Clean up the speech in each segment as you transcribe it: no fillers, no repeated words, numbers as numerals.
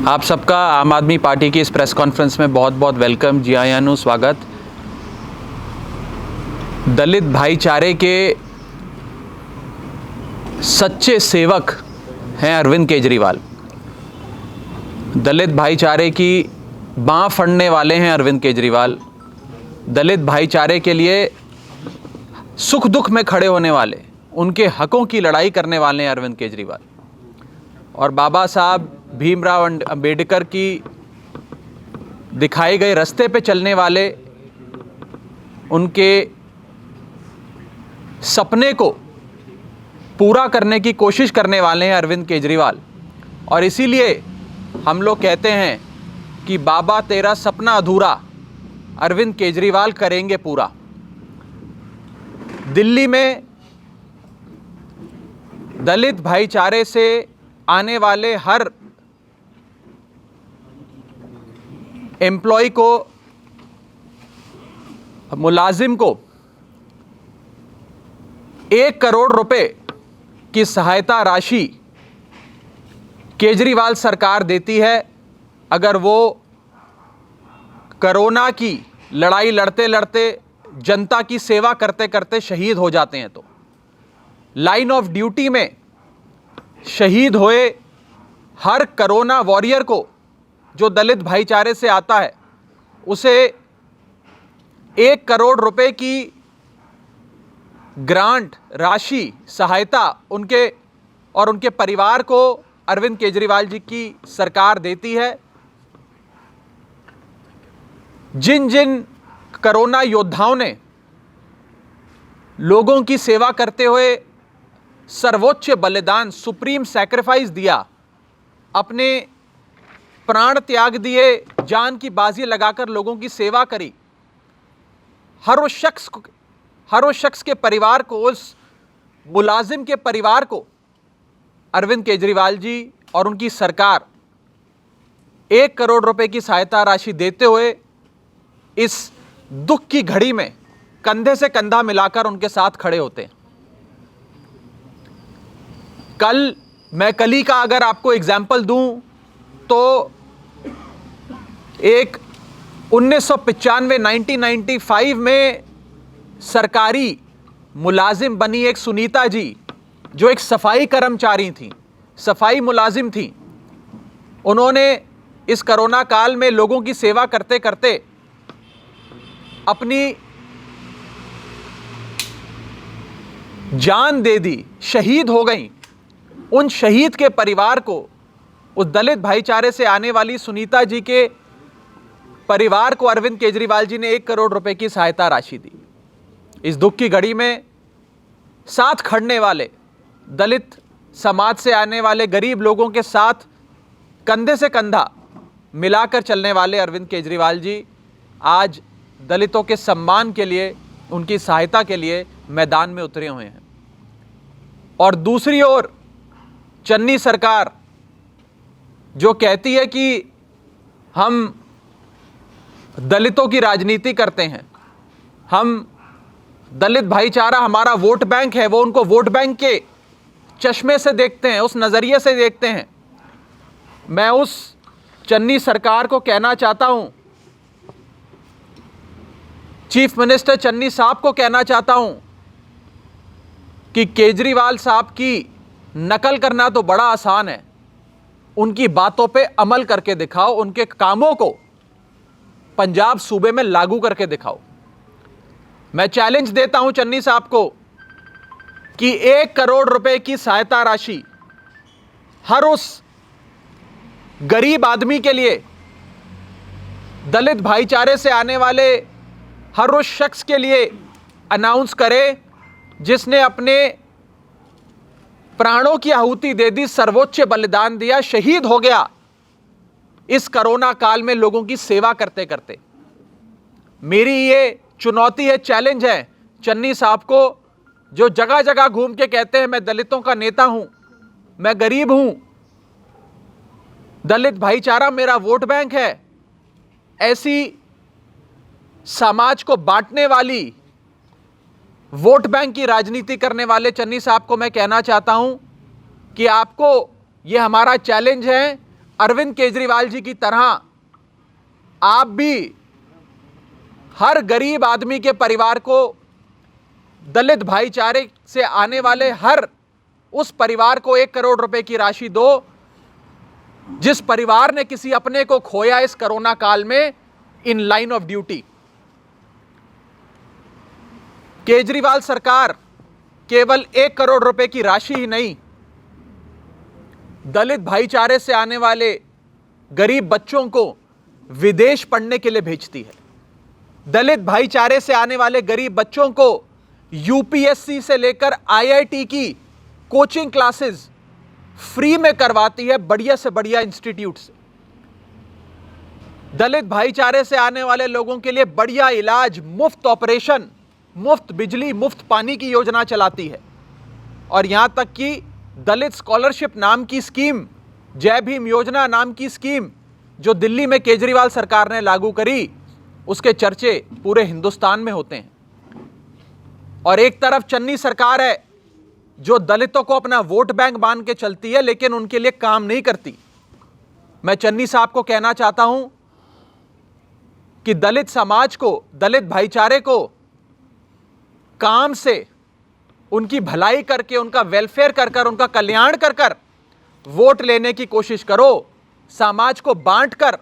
आप सबका आम आदमी पार्टी की इस प्रेस कॉन्फ्रेंस में बहुत बहुत वेलकम। जी हाँ यानू, स्वागत। दलित भाईचारे के सच्चे सेवक हैं अरविंद केजरीवाल। दलित भाईचारे की बाँह फड़ने वाले हैं अरविंद केजरीवाल। दलित भाईचारे के लिए सुख दुख में खड़े होने वाले, उनके हकों की लड़ाई करने वाले हैं अरविंद केजरीवाल। और बाबा साहब भीमराव अंबेडकर की दिखाए गए रास्ते पे चलने वाले, उनके सपने को पूरा करने की कोशिश करने वाले हैं अरविंद केजरीवाल। और इसीलिए हम लोग कहते हैं कि बाबा तेरा सपना अधूरा, अरविंद केजरीवाल करेंगे पूरा। दिल्ली में दलित भाईचारे से आने वाले हर एम्प्लॉय को, मुलाजिम को 1 करोड़ रुपए की सहायता राशि केजरीवाल सरकार देती है अगर वो कोरोना की लड़ाई लड़ते लड़ते, जनता की सेवा करते करते शहीद हो जाते हैं। तो लाइन ऑफ ड्यूटी में शहीद हुए हर कोरोना वॉरियर को, जो दलित भाईचारे से आता है, उसे 1 करोड़ रुपए की ग्रांट राशि, सहायता उनके और उनके परिवार को अरविंद केजरीवाल जी की सरकार देती है। जिन जिन कोरोना योद्धाओं ने लोगों की सेवा करते हुए सर्वोच्च बलिदान, सुप्रीम सैक्रिफाइस दिया, अपने प्राण त्याग दिए, जान की बाजी लगाकर लोगों की सेवा करी, हर उस शख्स के परिवार को, उस मुलाजिम के परिवार को अरविंद केजरीवाल जी और उनकी सरकार 1 करोड़ रुपए की सहायता राशि देते हुए इस दुख की घड़ी में कंधे से कंधा मिलाकर उनके साथ खड़े होते हैं। कल ही का अगर आपको एग्जाम्पल दूं तो एक 1995 में सरकारी मुलाजिम बनी एक सुनीता जी, जो एक सफाई कर्मचारी थी, सफाई मुलाजिम थी। उन्होंने इस कोरोना काल में लोगों की सेवा करते करते अपनी जान दे दी, शहीद हो गई। उन शहीद के परिवार को, उस दलित भाईचारे से आने वाली सुनीता जी के परिवार को अरविंद केजरीवाल जी ने 1 करोड़ रुपए की सहायता राशि दी। इस दुख की घड़ी में साथ खड़ने वाले, दलित समाज से आने वाले गरीब लोगों के साथ कंधे से कंधा मिलाकर चलने वाले अरविंद केजरीवाल जी आज दलितों के सम्मान के लिए, उनकी सहायता के लिए मैदान में उतरे हुए हैं। और दूसरी ओर चन्नी सरकार, जो कहती है कि हम दलितों की राजनीति करते हैं, हम दलित भाईचारा हमारा वोट बैंक है, वो उनको वोट बैंक के चश्मे से देखते हैं, उस नज़रिए से देखते हैं। मैं उस चन्नी सरकार को कहना चाहता हूं, चीफ मिनिस्टर चन्नी साहब को कहना चाहता हूं कि केजरीवाल साहब की नकल करना तो बड़ा आसान है, उनकी बातों पे अमल करके दिखाओ, उनके कामों को पंजाब सूबे में लागू करके दिखाओ। मैं चैलेंज देता हूं चन्नी साहब को कि 1 करोड़ रुपए की सहायता राशि हर उस गरीब आदमी के लिए, दलित भाईचारे से आने वाले हर उस शख्स के लिए अनाउंस करे जिसने अपने प्राणों की आहुति दे दी, सर्वोच्च बलिदान दिया, शहीद हो गया इस कोरोना काल में लोगों की सेवा करते करते। मेरी ये चुनौती है, चैलेंज है चन्नी साहब को, जो जगह जगह घूम के कहते हैं मैं दलितों का नेता हूं, मैं गरीब हूं, दलित भाईचारा मेरा वोट बैंक है। ऐसी समाज को बांटने वाली, वोट बैंक की राजनीति करने वाले चन्नी साहब को मैं कहना चाहता हूं कि आपको, ये हमारा चैलेंज है, अरविंद केजरीवाल जी की तरह आप भी हर गरीब आदमी के परिवार को, दलित भाईचारे से आने वाले हर उस परिवार को 1 करोड़ रुपए की राशि दो जिस परिवार ने किसी अपने को खोया इस कोरोना काल में in line of duty. Kejriwal सरकार केवल 1 करोड़ रुपए की राशि ही नहीं, दलित भाईचारे से आने वाले गरीब बच्चों को विदेश पढ़ने के लिए भेजती है। दलित भाईचारे से आने वाले गरीब बच्चों को यूपीएससी से लेकर आईआईटी की कोचिंग क्लासेस फ्री में करवाती है, बढ़िया से बढ़िया इंस्टीट्यूट से। दलित भाईचारे से आने वाले लोगों के लिए बढ़िया इलाज, मुफ्त ऑपरेशन, मुफ्त बिजली, मुफ्त पानी की योजना चलाती है। और यहां तक कि दलित स्कॉलरशिप नाम की स्कीम, जय भीम योजना नाम की स्कीम जो दिल्ली में केजरीवाल सरकार ने लागू करी, उसके चर्चे पूरे हिंदुस्तान में होते हैं। और एक तरफ चन्नी सरकार है जो दलितों को अपना वोट बैंक मान के चलती है, लेकिन उनके लिए काम नहीं करती। मैं चन्नी साहब को कहना चाहता हूं कि दलित समाज को, दलित भाईचारे को काम से, उनकी भलाई करके, उनका वेलफेयर कर कर, उनका कल्याण कर कर वोट लेने की कोशिश करो। समाज को बांटकर,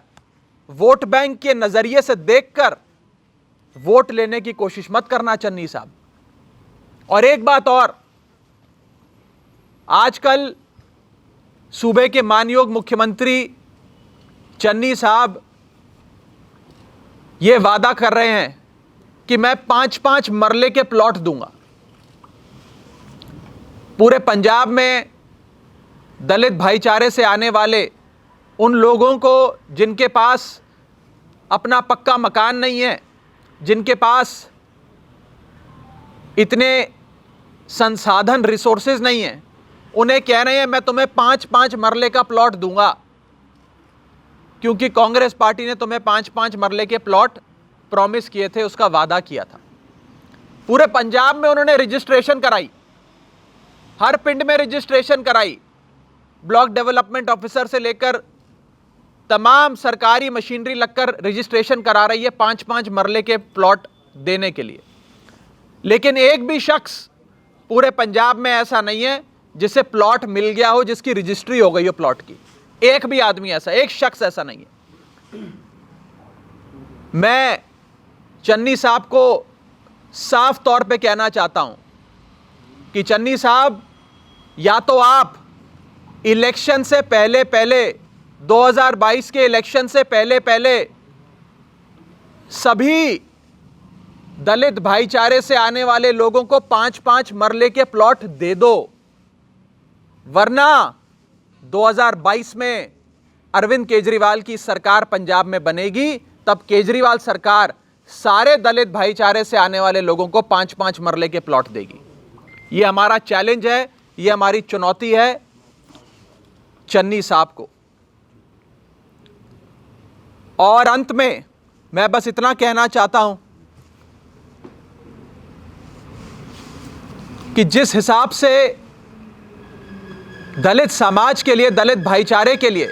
वोट बैंक के नजरिए से देखकर वोट लेने की कोशिश मत करना चन्नी साहब। और एक बात और, आजकल सूबे के मानयोग मुख्यमंत्री चन्नी साहब यह वादा कर रहे हैं कि मैं 5-5 मरले के प्लॉट दूंगा। पूरे पंजाब में दलित भाईचारे से आने वाले उन लोगों को जिनके पास अपना पक्का मकान नहीं है, जिनके पास इतने संसाधन, रिसोर्सेज नहीं है, उन्हें कह रहे हैं मैं तुम्हें 5-5 मरले का प्लॉट दूंगा, क्योंकि कांग्रेस पार्टी ने तुम्हें 5-5 मरले के प्लॉट प्रॉमिस किए थे, उसका वादा किया था। पूरे पंजाब में उन्होंने रजिस्ट्रेशन कराई, हर पिंड में रजिस्ट्रेशन कराई। ब्लॉक डेवलपमेंट ऑफिसर से लेकर तमाम सरकारी मशीनरी लगकर रजिस्ट्रेशन करा रही है 5-5 मरले के प्लॉट देने के लिए। लेकिन एक भी शख्स पूरे पंजाब में ऐसा नहीं है जिसे प्लॉट मिल गया हो, जिसकी रजिस्ट्री हो गई हो प्लॉट की। एक भी आदमी ऐसा, एक शख्स ऐसा नहीं है। मैं चन्नी साहब को साफ तौर पे कहना चाहता हूं कि चन्नी साहब, या तो आप इलेक्शन से पहले 2022 के इलेक्शन से पहले सभी दलित भाईचारे से आने वाले लोगों को 5-5 मरले के प्लॉट दे दो, वरना 2022 में अरविंद केजरीवाल की सरकार पंजाब में बनेगी। तब केजरीवाल सरकार सारे दलित भाईचारे से आने वाले लोगों को 5-5 मरले के प्लॉट देगी। यह हमारा चैलेंज है, यह हमारी चुनौती है चन्नी साहब को। और अंत में मैं बस इतना कहना चाहता हूं कि जिस हिसाब से दलित समाज के लिए, दलित भाईचारे के लिए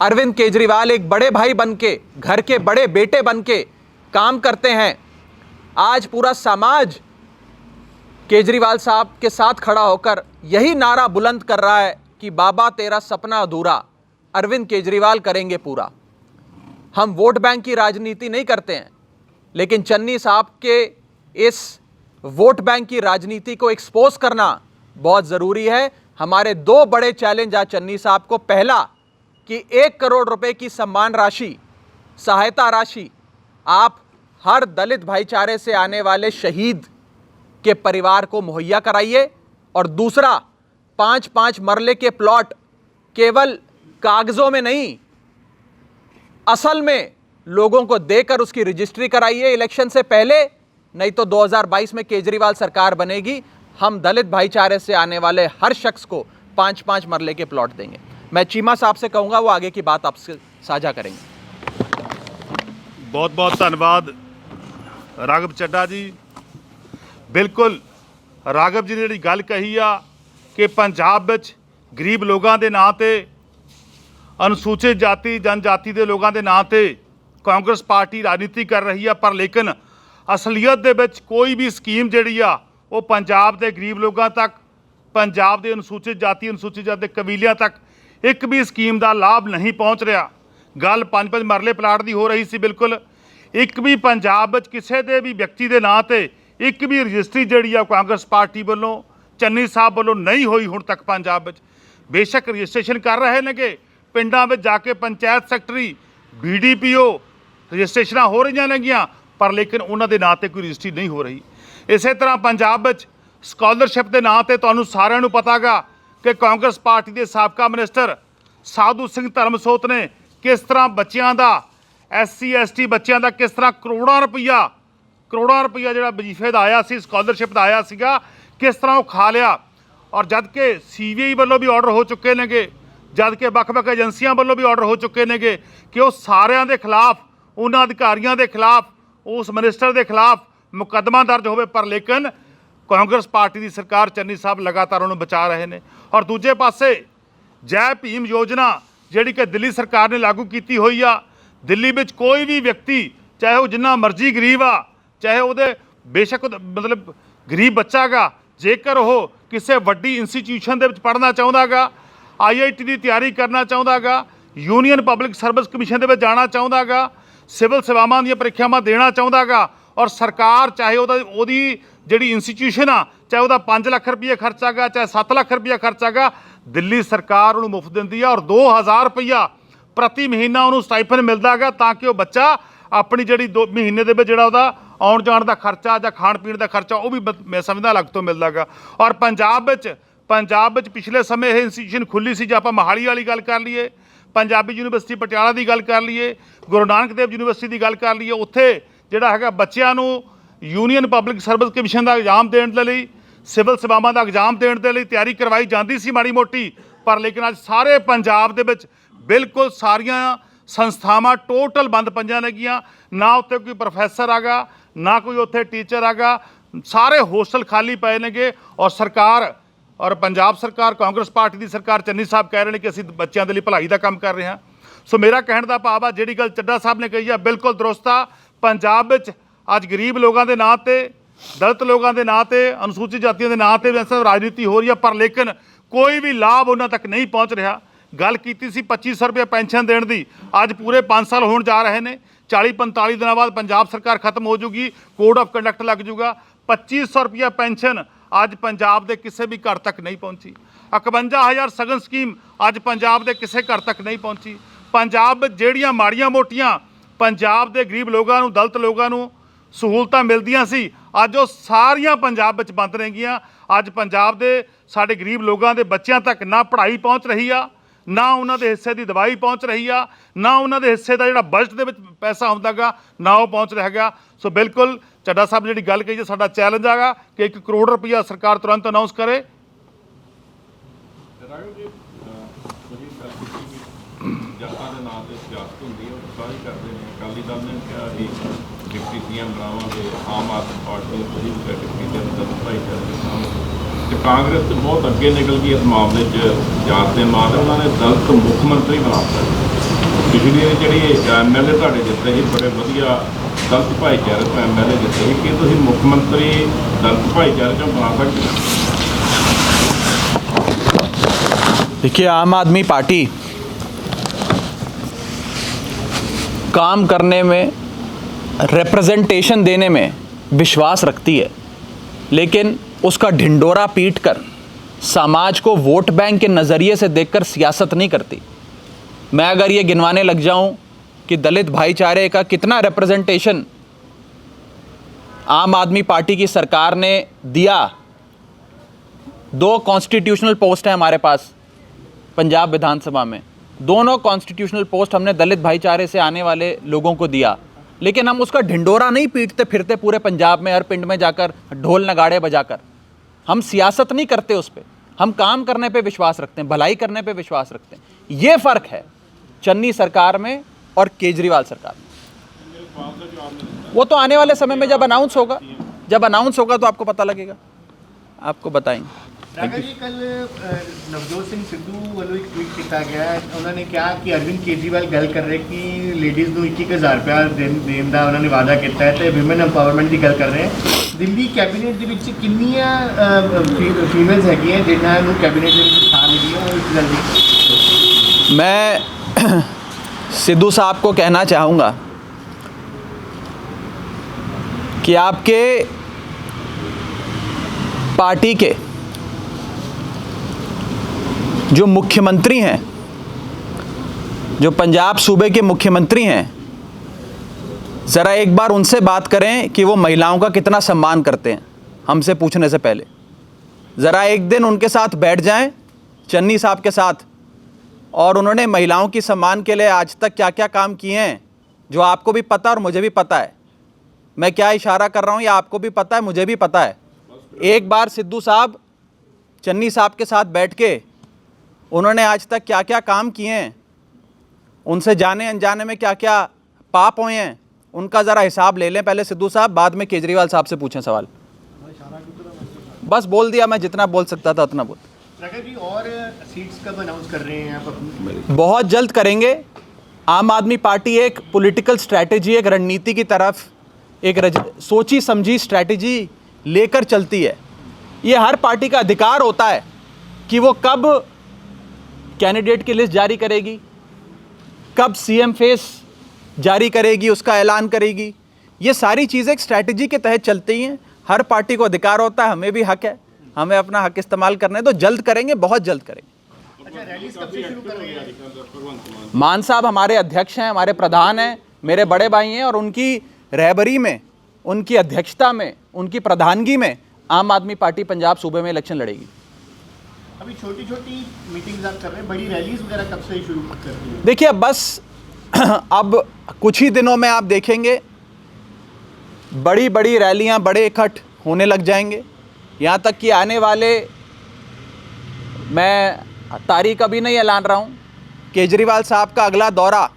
अरविंद केजरीवाल एक बड़े भाई बनके, घर के बड़े बेटे बनके काम करते हैं, आज पूरा समाज केजरीवाल साहब के साथ खड़ा होकर यही नारा बुलंद कर रहा है कि बाबा तेरा सपना अधूरा, अरविंद केजरीवाल करेंगे पूरा। हम वोट बैंक की राजनीति नहीं करते हैं, लेकिन चन्नी साहब के इस वोट बैंक की राजनीति को एक्सपोज करना बहुत ज़रूरी है। हमारे 2 बड़े चैलेंज आज चन्नी साहब को, पहला कि 1 करोड़ रुपए की सम्मान राशि, सहायता राशि आप हर दलित भाईचारे से आने वाले शहीद के परिवार को मुहैया कराइए, और दूसरा 5-5 मरले के प्लॉट केवल कागजों में नहीं, असल में लोगों को देकर उसकी रजिस्ट्री कराइए इलेक्शन से पहले, नहीं तो 2022 में केजरीवाल सरकार बनेगी, हम दलित भाईचारे से आने वाले हर शख्स को 5-5 मरले के प्लॉट देंगे। मैं चीमा साहब से कहूंगा वो आगे की बात आपसे साझा करेंगे। बहुत बहुत धन्यवाद राघव चड्ढा जी। बिल्कुल राघव जी ने जिहड़ी गल कही आ कि पंजाब विच गरीब लोगों के नां ते ਅਨੁਸੂਚਿਤ ਜਾਤੀ ਜਨਜਾਤੀ ਦੇ ਲੋਕਾਂ ਦੇ ਨਾਂ ਤੇ ਕਾਂਗਰਸ ਪਾਰਟੀ ਰਾਜਨੀਤੀ ਕਰ ਰਹੀ ਆ, ਪਰ ਲੇਕਿਨ ਅਸਲੀਅਤ ਦੇ ਵਿੱਚ ਕੋਈ ਵੀ ਸਕੀਮ ਜਿਹੜੀ ਆ ਉਹ ਪੰਜਾਬ ਦੇ ਗਰੀਬ ਲੋਕਾਂ ਤੱਕ, ਪੰਜਾਬ ਦੇ ਅਨੁਸੂਚਿਤ ਜਾਤੀ ਦੇ ਕਬੀਲਿਆਂ ਤੱਕ ਇੱਕ ਵੀ ਸਕੀਮ ਦਾ ਲਾਭ ਨਹੀਂ ਪਹੁੰਚ ਰਿਹਾ। ਗੱਲ 5-5 ਮਰਲੇ ਪਲਾਟ ਦੀ ਹੋ ਰਹੀ ਸੀ। ਬਿਲਕੁਲ ਇੱਕ ਵੀ ਪੰਜਾਬ ਵਿੱਚ ਕਿਸੇ ਦੇ ਵੀ ਵਿਅਕਤੀ ਦੇ ਨਾਂ ਤੇ ਇੱਕ ਵੀ ਰਜਿਸਟਰੀ ਜਿਹੜੀ ਆ ਕਾਂਗਰਸ ਪਾਰਟੀ ਵੱਲੋਂ, ਚੰਨੀ ਸਾਹਿਬ ਵੱਲੋਂ ਨਹੀਂ ਹੋਈ ਹੁਣ ਤੱਕ ਪੰਜਾਬ ਵਿੱਚ। ਬੇਸ਼ੱਕ ਰਜਿਸਟ੍ਰੇਸ਼ਨ ਕਰ ਰਹੇ ਨੇਗੇ, ਪਿੰਡਾਂ ਵਿੱਚ ਜਾ ਕੇ ਪੰਚਾਇਤ ਸੈਕਟਰੀ, BDPO ਰਜਿਸਟ੍ਰੇਸ਼ਨਾਂ ਹੋ ਰਹੀਆਂ ਨੇਗੀਆਂ, ਪਰ ਲੇਕਿਨ ਉਹਨਾਂ ਦੇ ਨਾਂ ਤੇ ਕੋਈ ਰਜਿਸਟਰੀ ਨਹੀਂ ਹੋ ਰਹੀ। ਇਸੇ ਤਰ੍ਹਾਂ ਪੰਜਾਬ ਵਿੱਚ ਸਕਾਲਰਸ਼ਿਪ ਦੇ ਨਾਂ ਤੇ ਤੁਹਾਨੂੰ ਸਾਰਿਆਂ ਨੂੰ ਪਤਾ ਗਾ ਕਿ ਕਾਂਗਰਸ ਪਾਰਟੀ ਦੇ ਸਾਬਕਾ ਮਿਨਿਸਟਰ ਸਾਧੂ ਸਿੰਘ ਧਰਮਸੋਤ ਨੇ ਕਿਸ ਤਰ੍ਹਾਂ ਬੱਚਿਆਂ ਦਾ, SC ST ਬੱਚਿਆਂ ਦਾ ਕਿਸ ਤਰ੍ਹਾਂ ਕਰੋੜਾਂ ਰੁਪਈਆ ਜਿਹੜਾ ਵਜ਼ੀਫੇ ਦਾ ਆਇਆ ਸੀ, ਸਕਾਲਰਸ਼ਿਪ ਦਾ ਆਇਆ ਸੀਗਾ, ਕਿਸ ਤਰ੍ਹਾਂ ਉਹ ਖਾ ਲਿਆ। ਔਰ ਜਦ ਕਿ CBI ਵੱਲੋਂ ਵੀ ਆਰਡਰ ਹੋ ਚੁੱਕੇ ਨੇਗੇ, ਜਦ ਕਿ ਵੱਖ-ਵੱਖ ਏਜੰਸੀਆਂ ਵੱਲੋਂ ਵੀ ਆਰਡਰ ਹੋ ਚੁੱਕੇ ਨੇਗੇ ਕਿ ਉਹ ਸਾਰਿਆਂ ਦੇ ਖਿਲਾਫ, ਉਹਨਾਂ ਅਧਿਕਾਰੀਆਂ ਦੇ ਖਿਲਾਫ, ਉਸ ਮਿਨਿਸਟਰ ਦੇ ਖਿਲਾਫ ਮੁਕੱਦਮਾ ਦਰਜ ਹੋਵੇ, ਪਰ ਲੇਕਿਨ ਕਾਂਗਰਸ ਪਾਰਟੀ ਦੀ ਸਰਕਾਰ, ਚੰਨੀ ਸਾਹਿਬ ਲਗਾਤਾਰ ਉਹਨੂੰ ਬਚਾ ਰਹੇ ਨੇ। ਔਰ ਦੂਜੇ ਪਾਸੇ ਜੈ ਭੀਮ ਯੋਜਨਾ ਜਿਹੜੀ ਕਿ ਦਿੱਲੀ ਸਰਕਾਰ ਨੇ ਲਾਗੂ ਕੀਤੀ ਹੋਈ ਆ, ਦਿੱਲੀ ਵਿੱਚ ਕੋਈ ਵੀ ਵਿਅਕਤੀ, ਚਾਹੇ ਉਹ ਜਿੰਨਾ ਮਰਜ਼ੀ ਗਰੀਬ ਆ, ਚਾਹੇ ਉਹਦੇ ਬੇਸ਼ੱਕ ਮਤਲਬ ਗਰੀਬ ਬੱਚਾ ਗਾ, ਜੇਕਰ ਉਹ ਕਿਸੇ ਵੱਡੀ ਇੰਸਟੀਟਿਊਸ਼ਨ ਦੇ ਵਿੱਚ ਪੜ੍ਹਨਾ ਚਾਹੁੰਦਾ ਗਾ, IIT ਦੀ ਤਿਆਰੀ ਕਰਨਾ ਚਾਹੁੰਦਾ ਗਾ, ਯੂਨੀਅਨ ਪਬਲਿਕ ਸਰਵਿਸ ਕਮਿਸ਼ਨ ਦੇ ਵਿੱਚ ਜਾਣਾ ਚਾਹੁੰਦਾ ਗਾ, ਸਿਵਲ ਸੇਵਾਵਾਂ ਦੀਆਂ ਪ੍ਰੀਖਿਆਵਾਂ ਦੇਣਾ ਚਾਹੁੰਦਾ ਗਾ, ਔਰ ਸਰਕਾਰ ਚਾਹੇ ਉਹਦੀ ਜਿਹੜੀ ਇੰਸਟੀਟਿਊਸ਼ਨ ਆ, ਚਾਹੇ ਉਹਦਾ 5 ਲੱਖ ਰੁਪਏ ਖਰਚਾ ਗਾ, ਚਾਹੇ 7 ਲੱਖ ਰੁਪਏ ਖਰਚਾ ਗਾ, ਦਿੱਲੀ ਸਰਕਾਰ ਉਹਨੂੰ ਮੁਫਤ ਦਿੰਦੀ ਆ। ਔਰ 2000 ਰੁਪਈਆ ਪ੍ਰਤੀ ਮਹੀਨਾ ਉਹਨੂੰ ਸਟਾਈਪਨ ਮਿਲਦਾ ਗਾ, ਤਾਂ ਕਿ ਉਹ ਬੱਚਾ ਆਪਣੀ ਜਿਹੜੀ 2 ਮਹੀਨੇ ਦੇ ਵਿੱਚ ਜਿਹੜਾ ਉਹਦਾ ਆਉਣ ਜਾਣ ਦਾ ਖਰਚਾ ਜਾਂ ਖਾਣ ਪੀਣ ਦਾ ਖਰਚਾ ਉਹ ਵੀ ਮੈਂ ਸਮਝਦਾ ਅਲੱਗ ਤੋਂ ਮਿਲਦਾ ਗਾ। ਔਰ ਪੰਜਾਬ ਵਿੱਚ ਪਿਛਲੇ ਸਮੇਂ ਇਹ ਇੰਸਟੀਟਿਊਸ਼ਨ ਖੁੱਲ੍ਹੀ ਸੀ। ਜੇ ਆਪਾਂ ਮੋਹਾਲੀ ਵਾਲੀ ਗੱਲ ਕਰ ਲਈਏ, ਪੰਜਾਬੀ ਯੂਨੀਵਰਸਿਟੀ ਪਟਿਆਲਾ ਦੀ ਗੱਲ ਕਰ ਲਈਏ, ਗੁਰੂ ਨਾਨਕ ਦੇਵ ਯੂਨੀਵਰਸਿਟੀ ਦੀ ਗੱਲ ਕਰ ਲਈਏ, ਉੱਥੇ ਜਿਹੜਾ ਹੈਗਾ ਬੱਚਿਆਂ ਨੂੰ ਯੂਨੀਅਨ ਪਬਲਿਕ ਸਰਵਿਸ ਕਮਿਸ਼ਨ ਦਾ ਐਗਜ਼ਾਮ ਦੇਣ ਦੇ ਲਈ, ਸਿਵਲ ਸੇਵਾਵਾਂ ਦਾ ਐਗਜ਼ਾਮ ਦੇਣ ਦੇ ਲਈ ਤਿਆਰੀ ਕਰਵਾਈ ਜਾਂਦੀ ਸੀ ਮਾੜੀ ਮੋਟੀ, ਪਰ ਲੇਕਿਨ ਅੱਜ ਸਾਰੇ ਪੰਜਾਬ ਦੇ ਵਿੱਚ ਬਿਲਕੁਲ ਸਾਰੀਆਂ ਸੰਸਥਾਵਾਂ ਟੋਟਲ ਬੰਦ ਪਈਆਂ ਨੇਗੀਆਂ। ਨਾ ਉੱਥੇ ਕੋਈ ਪ੍ਰੋਫੈਸਰ ਹੈਗਾ, ਨਾ ਕੋਈ ਉੱਥੇ ਟੀਚਰ ਹੈਗਾ, ਸਾਰੇ ਹੋਸਟਲ ਖਾਲੀ ਪਏ ਨੇਗੇ। ਔਰ ਸਰਕਾਰ, ਔਰ ਪੰਜਾਬ ਸਰਕਾਰ, ਕਾਂਗਰਸ ਪਾਰਟੀ ਦੀ ਸਰਕਾਰ, ਚੰਨੀ ਸਾਹਿਬ ਕਹਿ ਰਹੇ ਨੇ ਕਿ ਅਸੀਂ ਬੱਚਿਆਂ ਦੇ ਲਈ ਭਲਾਈ ਦਾ ਕੰਮ ਕਰ ਰਹੇ ਹਾਂ। ਸੋ ਮੇਰਾ ਕਹਿਣ ਦਾ ਭਾਵ ਆ, ਜਿਹੜੀ ਗੱਲ ਚੱਡਾ ਸਾਹਿਬ ਨੇ ਕਹੀ ਆ ਬਿਲਕੁਲ ਦਰੁਸਤ ਆ। ਪੰਜਾਬ ਵਿੱਚ ਅੱਜ ਗਰੀਬ ਲੋਕਾਂ ਦੇ ਨਾਂ ਤੇ, ਦਲਿਤ ਲੋਕਾਂ ਦੇ ਨਾਂ ਤੇ, ਅਨੁਸੂਚਿਤ ਜਾਤੀਆਂ ਦੇ ਨਾਂ ਤੇ ਵੈਸੇ ਰਾਜਨੀਤੀ ਹੋ ਰਹੀ ਆ, ਪਰ ਲੇਕਿਨ ਕੋਈ ਵੀ ਲਾਭ ਉਹਨਾਂ ਤੱਕ ਨਹੀਂ ਪਹੁੰਚ ਰਿਹਾ। ਗੱਲ ਕੀਤੀ ਸੀ 2500 ਰੁਪਏ ਪੈਨਸ਼ਨ ਦੇਣ ਦੀ, ਅੱਜ ਪੂਰੇ 5 ਸਾਲ ਹੋਣ ਜਾ ਰਹੇ ਨੇ। 40-45 ਦਿਨਾਂ ਬਾਅਦ ਪੰਜਾਬ ਸਰਕਾਰ ਖਤਮ ਹੋ ਜੂਗੀ, ਕੋਡ ਆਫ ਕੰਡਕਟ ਲੱਗ ਜੂਗਾ। 2500 ਰੁਪਇਆ ਪੈਨਸ਼ਨ ਅੱਜ ਪੰਜਾਬ ਦੇ ਕਿਸੇ ਵੀ ਘਰ ਤੱਕ ਨਹੀਂ ਪਹੁੰਚੀ। 51000 ਸਗਨ ਸਕੀਮ ਅੱਜ ਪੰਜਾਬ ਦੇ ਕਿਸੇ ਘਰ ਤੱਕ ਨਹੀਂ ਪਹੁੰਚੀ। ਪੰਜਾਬ ਵਿੱਚ ਜਿਹੜੀਆਂ ਮਾੜੀਆਂ ਮੋਟੀਆਂ ਪੰਜਾਬ ਦੇ ਗਰੀਬ ਲੋਕਾਂ ਨੂੰ, ਦਲਿਤ ਲੋਕਾਂ ਨੂੰ ਸਹੂਲਤਾਂ ਮਿਲਦੀਆਂ ਸੀ, ਅੱਜ ਉਹ ਸਾਰੀਆਂ ਪੰਜਾਬ ਵਿੱਚ ਬੰਦ ਨੇਗੀਆਂ। ਅੱਜ ਪੰਜਾਬ ਦੇ ਸਾਡੇ ਗਰੀਬ ਲੋਕਾਂ ਦੇ ਬੱਚਿਆਂ ਤੱਕ ਨਾ ਪੜ੍ਹਾਈ ਪਹੁੰਚ ਰਹੀ ਆ, ਨਾ ਉਹਨਾਂ ਦੇ ਹਿੱਸੇ ਦੀ ਦਵਾਈ ਪਹੁੰਚ ਰਹੀ ਆ, ਨਾ ਉਹਨਾਂ ਦੇ ਹਿੱਸੇ ਦਾ ਜਿਹੜਾ ਬਜਟ ਦੇ ਵਿੱਚ ਪੈਸਾ ਹੁੰਦਾ ਗਾ, ਨਾ ਉਹ ਪਹੁੰਚ ਰਿਹਾ ਗਾ। ਸੋ ਬਿਲਕੁਲ ਚੱਡਾ ਸਾਹਿਬ ਜਿਹੜੀ ਗੱਲ ਕਹੀ, ਸਾਡਾ ਚੈਲੰਜ ਹੈਗਾ ਕਿ 1 ਕਰੋੜ ਰੁਪਈਆ ਸਰਕਾਰ ਤੁਰੰਤ ਅਨਾਉਂਸ ਕਰੇ। ਜਾਤਾਂ ਦੇ ਨਾਂ ਤੇ ਸਿਆਸਤ ਹੁੰਦੀ ਹੈ, ਉਹ ਸਾਰੀ ਕਰਦੇ ਨੇ। ਅਕਾਲੀ ਦਲ ਨੇ ਕਿਹਾ ਸੀ ਡਿਪਟੀ CM ਬਣਾਵਾਂਗੇ, ਆਮ ਆਦਮੀ ਪਾਰਟੀ ਨੇ ਤੁਸੀਂ ਵੀ ਡਿਪਟੀ ਦਲਿਤ ਭਾਈਚਾਰੇ ਦੇ ਸਾਹਮਣੇ, ਤੇ ਕਾਂਗਰਸ ਤੇ ਬਹੁਤ ਅੱਗੇ ਨਿਕਲ ਗਈ ਇਸ ਮਾਮਲੇ 'ਚ। ਜਾਤ ਦੇ ਨਾਂ 'ਤੇ ਉਹਨਾਂ ਨੇ ਦਲਿਤ ਮੁੱਖ ਮੰਤਰੀ ਬਣਾ ਦਿੱਤਾ। ਪਿਛਲੀ ਜਿਹੜੀ MLA ਤੁਹਾਡੇ ਜਿੱਤੇ ਸੀ, ਬੜੇ ਵਧੀਆ ਦਲਿਤ ਭਾਈਚਾਰੇ ਤੋਂ MLA ਜਿੱਤੇ ਸੀ, ਕਿ ਤੁਸੀਂ ਮੁੱਖ ਮੰਤਰੀ ਦਲਿਤ ਭਾਈਚਾਰੇ 'ਚੋਂ ਬਣਾ ਸਕਦੇ ਹੋ? देखिए, आम आदमी पार्टी काम करने में, रिप्रेजेंटेशन देने में विश्वास रखती है, लेकिन उसका ढिंडोरा पीटकर समाज को वोट बैंक के नज़रिए से देखकर सियासत नहीं करती। मैं अगर ये गिनवाने लग जाऊं कि दलित भाईचारे का कितना रिप्रेजेंटेशन आम आदमी पार्टी की सरकार ने दिया, 2 कॉन्स्टिट्यूशनल पोस्ट हैं हमारे पास पंजाब विधानसभा में, दोनों कॉन्स्टिट्यूशनल पोस्ट हमने दलित भाईचारे से आने वाले लोगों को दिया, लेकिन हम उसका ढिंडोरा नहीं पीटते फिरते पूरे पंजाब में, हर पिंड में जाकर ढोल नगाड़े बजाकर। हम सियासत नहीं करते उस पर, हम काम करने पे विश्वास रखते हैं, भलाई करने पे विश्वास रखते हैं। ये फ़र्क है चन्नी सरकार में और केजरीवाल सरकार में। वो तो आने वाले समय में जब अनाउंस होगा तो आपको पता लगेगा, आपको बताएंगे। राघव जी, कल नवजोत ਸਿੰਘ ਸਿੱਧੂ ਵੱਲੋਂ ਇੱਕ ਟਵੀਟ ਕੀਤਾ ਗਿਆ ਹੈ। ਉਹਨਾਂ ਨੇ ਕਿਹਾ ਕਿ ਅਰਵਿੰਦ ਕੇਜਰੀਵਾਲ ਗੱਲ ਕਰ ਰਹੇ ਕਿ ਲੇਡੀਜ਼ ਨੂੰ 21,000 ਰੁਪਇਆ ਦੇਣ ਦਾ ਉਹਨਾਂ ਨੇ ਵਾਅਦਾ ਕੀਤਾ ਹੈ ਤੇ ਵਿਮਨ ਐਮਪਾਵਰਮੈਂਟ ਦੀ ਗੱਲ ਕਰ ਰਹੇ ਹੈ। ਦਿੱਲੀ ਕੈਬਨਿਟ ਦੇ ਵਿੱਚ ਕਿੰਨੀਆਂ ਫੀਮੇਲਸ ਹੈਗੀਆਂ ਜਿਨ੍ਹਾਂ ਨੂੰ ਕੈਬਨਿਟ ਦੇ ਵਿੱਚ ਥਾਂ ਮਿਲੀ ਹੈ, ਉਹ ਇੱਕ ਗੱਲ ਦੀ। मैं सिद्धू साहब को कहना चाहूँगा कि आपके पार्टी के जो मुख्यमंत्री हैं, जो पंजाब सूबे के मुख्यमंत्री हैं, ज़रा एक बार उनसे बात करें कि वो महिलाओं का कितना सम्मान करते हैं हमसे पूछने से पहले। ज़रा एक दिन उनके साथ बैठ जाएं, चन्नी साहब के साथ, और उन्होंने महिलाओं की सम्मान के लिए आज तक क्या क्या काम किए हैं जो आपको भी पता और मुझे भी पता है। मैं क्या इशारा कर रहा हूँ ये आपको भी पता है, मुझे भी पता है। एक बार सिद्धू साहब चन्नी साहब के साथ बैठ के उन्होंने आज तक क्या क्या काम किए हैं, उनसे जाने अनजाने में क्या क्या पाप हुए हैं, उनका ज़रा हिसाब ले लें पहले सिद्धू साहब, बाद में केजरीवाल साहब से पूछें सवाल। बस बोल दिया, मैं जितना बोल सकता था उतना बोल। राघव जी, और सीट्स कब अनाउंस कर रहे हैं आप अपनी? बहुत जल्द करेंगे। आम आदमी पार्टी एक पॉलिटिकल स्ट्रैटेजी, एक रणनीति की तरफ एक सोची समझी स्ट्रैटेजी लेकर चलती है। ये हर पार्टी का अधिकार होता है कि वो कब कैंडिडेट की लिस्ट जारी करेगी, कब सीएम फेस जारी करेगी, उसका ऐलान करेगी। ये सारी चीज़ें एक स्ट्रैटेजी के तहत चलती हैं। हर पार्टी को अधिकार होता है, हमें भी हक है, हमें अपना हक इस्तेमाल करना है। तो जल्द करेंगे, बहुत जल्द करेंगे। अच्छा, रैलीज कब से शुरू कर रहे हैं? मान साहब हमारे अध्यक्ष हैं, हमारे प्रधान हैं, मेरे बड़े भाई हैं, और उनकी रहबरी में, उनकी अध्यक्षता में, उनकी प्रधानगी में आम आदमी पार्टी पंजाब सूबे में इलेक्शन लड़ेगी। अभी छोटी छोटी मीटिंग्स आप कर रहे हैं, बड़ी रैलीज वगैरह कब से शुरू कर रही है? देखिए बस अब कुछ ही दिनों में आप देखेंगे बड़ी बड़ी रैलियां, बड़े इकट्ठ होने लग जाएंगे। यहाँ तक कि आने वाले, मैं तारीख अभी नहीं ऐलान रहा हूँ, केजरीवाल साहब का अगला दौरा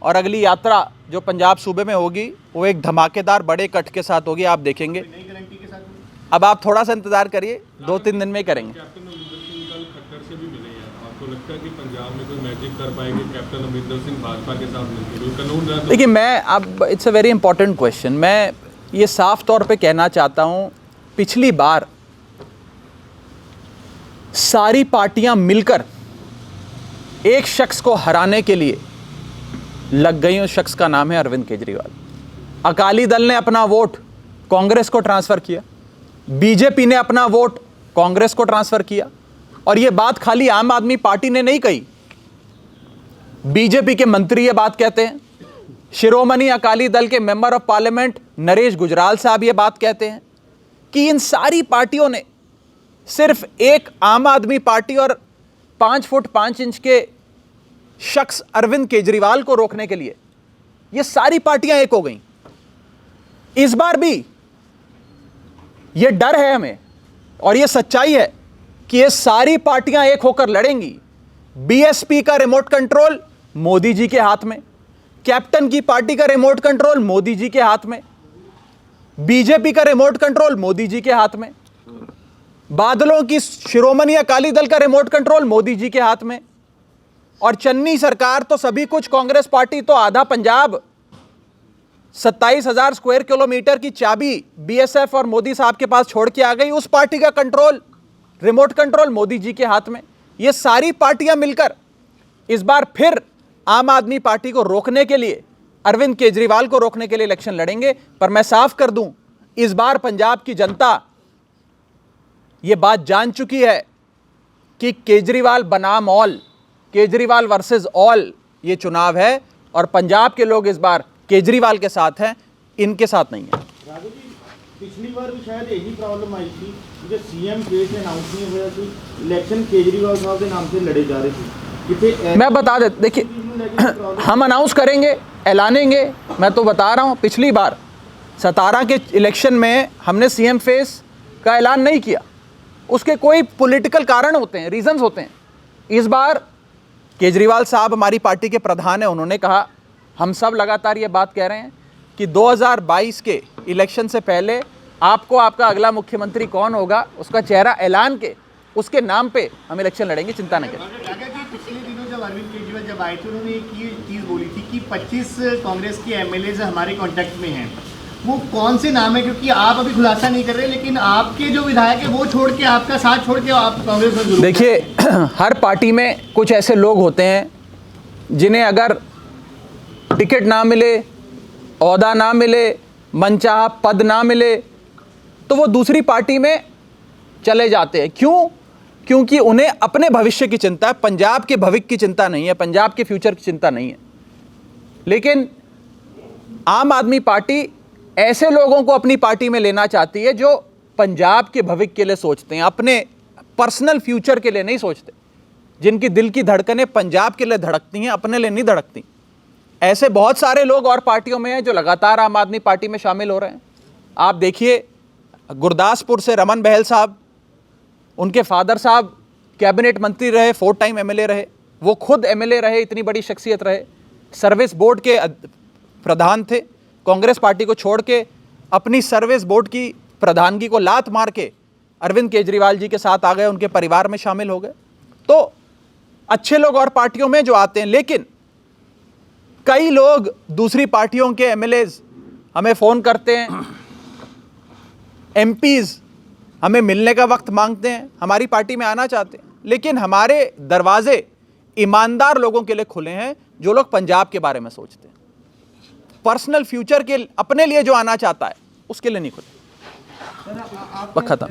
और अगली यात्रा जो पंजाब सूबे में होगी वो एक धमाकेदार बड़े इकट्ठ के साथ होगी, आप देखेंगे। नई गारंटी के साथ? अब आप थोड़ा सा इंतज़ार करिए, 2-3 दिन में ही करेंगे। कैप्टन अमरिंदर सिंह कल खट्टर से भी मिले हैं, आपको लगता है कि पंजाब में कोई मैजिक कर पाएंगे कैप्टन अमरिंदर सिंह भाजपा के साथ मिलकर? कानून देखिए, मैं अब it's a very important question. मैं ये साफ तौर पे कहना चाहता हूँ, पिछली बार सारी पार्टियां मिलकर एक शख्स को हराने के लिए लग गई। उस शख्स का नाम है अरविंद केजरीवाल। अकाली दल ने अपना वोट कांग्रेस को ट्रांसफ़र किया, बीजेपी ने अपना वोट कांग्रेस को ट्रांसफ़र किया। और ये बात खाली आम आदमी पार्टी ने नहीं कही, बीजेपी के मंत्री ये बात कहते हैं, शिरोमणि अकाली दल के member of parliament Naresh Gujral साहब ये बात कहते हैं कि इन सारी पार्टियों ने सिर्फ एक आम आदमी पार्टी और 5 फुट 5 इंच के शख्स अरविंद केजरीवाल को रोकने के लिए ये सारी पार्टियां एक हो गईं। इस बार भी ये डर है हमें, और ये सच्चाई है कि ये सारी पार्टियां एक होकर लड़ेंगी। बीएसपी का रिमोट कंट्रोल मोदी जी के हाथ में, कैप्टन की पार्टी का रिमोट कंट्रोल मोदी जी के हाथ में, बीजेपी का रिमोट कंट्रोल मोदी जी के हाथ में, बादलों की शिरोमणि अकाली दल का रिमोट कंट्रोल मोदी जी के हाथ में, और चन्नी सरकार तो सभी कुछ, कांग्रेस पार्टी तो आधा पंजाब, 27,000 स्क्वायर किलोमीटर की चाबी बीएसएफ और मोदी साहब के पास छोड़ के आ गई। उस पार्टी का control, remote control Modi ji के हाथ में। ये सारी पार्टियां मिलकर इस बार फिर आम आदमी पार्टी को रोकने के लिए, अरविंद केजरीवाल को रोकने के लिए इलेक्शन लड़ेंगे। पर मैं साफ कर दूं, इस बार पंजाब की जनता ये बात जान चुकी है कि केजरीवाल बनाम ऑल, केजरीवाल वर्सेस ऑल ये चुनाव है, और पंजाब के लोग इस बार केजरीवाल के साथ हैं, इनके साथ नहीं है। राघव जी, पिछली बार भी शायद यही प्रॉब्लम आई थी कि सीएम फेस अनाउंस नहीं हुआ थी, इलेक्शन केजरीवाल साहब के नाम से लड़े जा रहे थे। मैं बता दे, देखिए हम अनाउंस करेंगे, ऐलानेंगे। मैं तो बता रहा हूँ, पिछली बार 17 के इलेक्शन में हमने सीएम फेस का ऐलान नहीं किया, उसके कोई पॉलिटिकल कारण होते हैं, रीजंस होते हैं। इस बार केजरीवाल साहब हमारी पार्टी के प्रधान हैं, उन्होंने कहा, हम सब लगातार ये बात कह रहे हैं कि 2022 के इलेक्शन से पहले आपको आपका अगला मुख्यमंत्री कौन होगा उसका चेहरा ऐलान के उसके नाम पे हम इलेक्शन लड़ेंगे, चिंता न करें। काका जी, पिछले दिनों जब अरविंद केजरीवाल जब आए थे उन्होंने एक ये चीज़ बोली थी कि 25 कांग्रेस के एमएलए हमारे कांटेक्ट में हैं। वो कौन से नाम है, क्योंकि आप अभी खुलासा नहीं कर रहे, लेकिन आपके जो विधायक है वो छोड़ के, आपका साथ छोड़ के आप कांग्रेस में जुड़। देखिए, हर पार्टी में कुछ ऐसे लोग होते हैं जिन्हें अगर टिकट ना मिले, ओहदा ना मिले, मनचाहा पद ना मिले, तो वो दूसरी पार्टी में चले जाते हैं। क्यों? क्योंकि उन्हें अपने भविष्य की चिंता है, पंजाब के भविष्य की चिंता नहीं है, पंजाब के फ्यूचर की चिंता नहीं है। लेकिन आम आदमी पार्टी ऐसे लोगों को अपनी पार्टी में लेना चाहती है जो पंजाब के भविष्य के लिए सोचते हैं, अपने पर्सनल फ्यूचर के लिए नहीं सोचते, जिनकी दिल की धड़कनें पंजाब के लिए धड़कती हैं, अपने लिए नहीं धड़कती। ऐसे बहुत सारे लोग और पार्टियों में हैं जो लगातार आम आदमी पार्टी में शामिल हो रहे हैं। आप देखिए, गुरदासपुर से रमन बहल साहब, उनके फादर साहब कैबिनेट मंत्री रहे, 4 टाइम एमएलए रहे, वो खुद एमएलए रहे, इतनी बड़ी शख्सियत रहे, सर्विस बोर्ड के प्रधान थे, कांग्रेस पार्टी को छोड़ के अपनी सर्विस बोर्ड की प्रधानगी को लात मार के अरविंद केजरीवाल जी के साथ आ गए, उनके परिवार में शामिल हो गए। तो अच्छे लोग और पार्टियों में जो आते हैं, लेकिन कई लोग दूसरी पार्टियों के एमएलएज हमें फ़ोन करते हैं, एमपीज़ हमें मिलने का वक्त मांगते हैं, हमारी पार्टी में आना चाहते हैं, लेकिन हमारे दरवाजे ईमानदार लोगों के लिए खुले हैं, जो लोग पंजाब के बारे में सोचते हैं। पर्सनल फ्यूचर के अपने लिए जो आना चाहता है उसके लिए नहीं खुले। खत्म।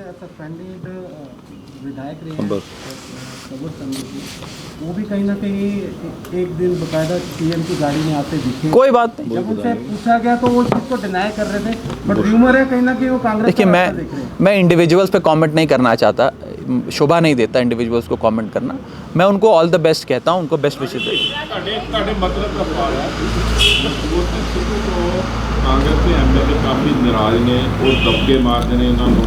विधायक रहे हैं वो भी कहीं ना कहीं एक दिन बकायदा सीएम की गाड़ी में आते दिखे। कोई बात नहीं, जब उनसे पूछा गया तो वो चीज़ को डिनाई कर रहे थे, बट र्यूमर है कहीं ना कहीं वो कांग्रेस। देखिए, मैं इंडिविजुअल्स पे कमेंट नहीं करना चाहता, शोभा नहीं देता इंडिविजुअल्स को कमेंट करना। मैं उनको ऑल द बेस्ट कहता हूँ, उनको बेस्ट विशेस देता ਤੁਹਾਡੇ ਮਤਲਬ ਦਾ ਸਵਾਲ ਹੈ ਨਵਜੋਤ ਸਿੰਘ ਸਿੱਧੂ ਤੋਂ ਕਾਂਗਰਸ ਦੇ ਐਮਐਲਏ ਕਾਫੀ ਨਾਰਾਜ਼ ਨੇ, ਉਹ ਦਬਕੇ ਮਾਰਦੇ ਨੇ ਇਹਨਾਂ ਨੂੰ,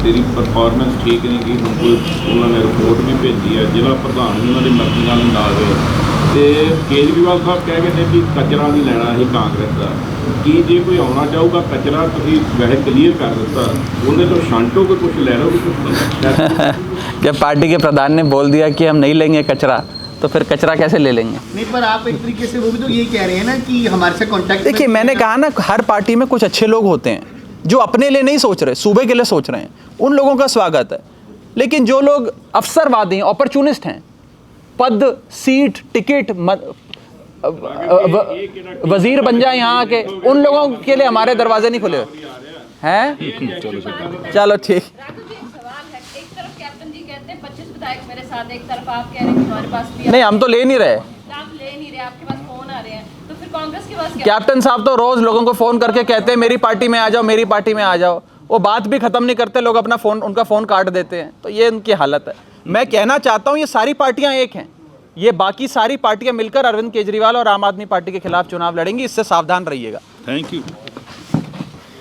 ਤੇਰੀ ਪਰਫਾਰਮੈਂਸ ਠੀਕ ਨਹੀਂ ਗਈ। ਹੁਣ ਕੋਈ ਉਹਨਾਂ ਨੇ ਰਿਪੋਰਟ ਵੀ ਭੇਜੀ ਹੈ, ਜ਼ਿਲ੍ਹਾ ਪ੍ਰਧਾਨ ਵੀ ਉਹਨਾਂ ਦੀ ਮਰਜ਼ੀ ਨਾਲ ਨਾਲ ਹੋਏ ਤੇ ਕੇਜਰੀਵਾਲ ਸਾਹਿਬ ਕਹਿ ਗਏ ਨੇ ਕਿ ਕਚਰਾ ਨਹੀਂ ਲੈਣਾ ਇਹ ਕਾਂਗਰਸ ਦਾ। ਕੀ ਜੇ ਕੋਈ ਆਉਣਾ ਚਾਹੂਗਾ ਕਚਰਾ ਤੁਸੀਂ ਵੈਸੇ ਕਲੀਅਰ ਕਰ ਦਿੱਤਾ, ਉਹਨੇ ਤੋਂ ਛਾਂਟੋ ਕੇ ਕੁਝ ਲੈ ਲਓ ਕੁਝ ਨਹੀਂ। जब पार्टी के प्रधान ने बोल दिया कि हम नहीं लेंगे कचरा, तो फिर कचरा कैसे ले लेंगे? नहीं, पर आप एक तरीके से वो भी तो यही कह रहे हैं ना कि हमारे से कांटेक्ट। देखिए, मैंने कहा ना, हर पार्टी में कुछ अच्छे लोग होते हैं जो अपने लिए नहीं सोच रहे, सूबे के लिए सोच रहे हैं, उन लोगों का स्वागत है। लेकिन जो लोग अवसरवादी हैं, अपॉर्चुनिस्ट हैं, पद, सीट, टिकट, वजीर बन जाए यहाँ आके, उन लोगों के लिए हमारे दरवाजे नहीं खुले हैं। चलो ठीक। मेरे साथ एक तरफ आप कह रहे हैं कि हमारे पास भी नहीं, हम तो ले नहीं रहे, आप ले नहीं रहे, आपके पास फोन आ रहे हैं, तो फिर कांग्रेस के पास क्या? कैप्टन साहब तो रोज लोगों को फोन करके कहते हैं मेरी पार्टी में आ जाओ, मेरी पार्टी में आ जाओ। वो बात भी खत्म नहीं करते, लोग अपना फोन, उनका फोन काट देते हैं। तो ये उनकी हालत है। मैं कहना चाहता हूँ, ये सारी पार्टियां एक हैं, ये बाकी सारी पार्टियां मिलकर अरविंद केजरीवाल और आम आदमी पार्टी के खिलाफ चुनाव लड़ेंगी, इससे सावधान रहिएगा। Thank you.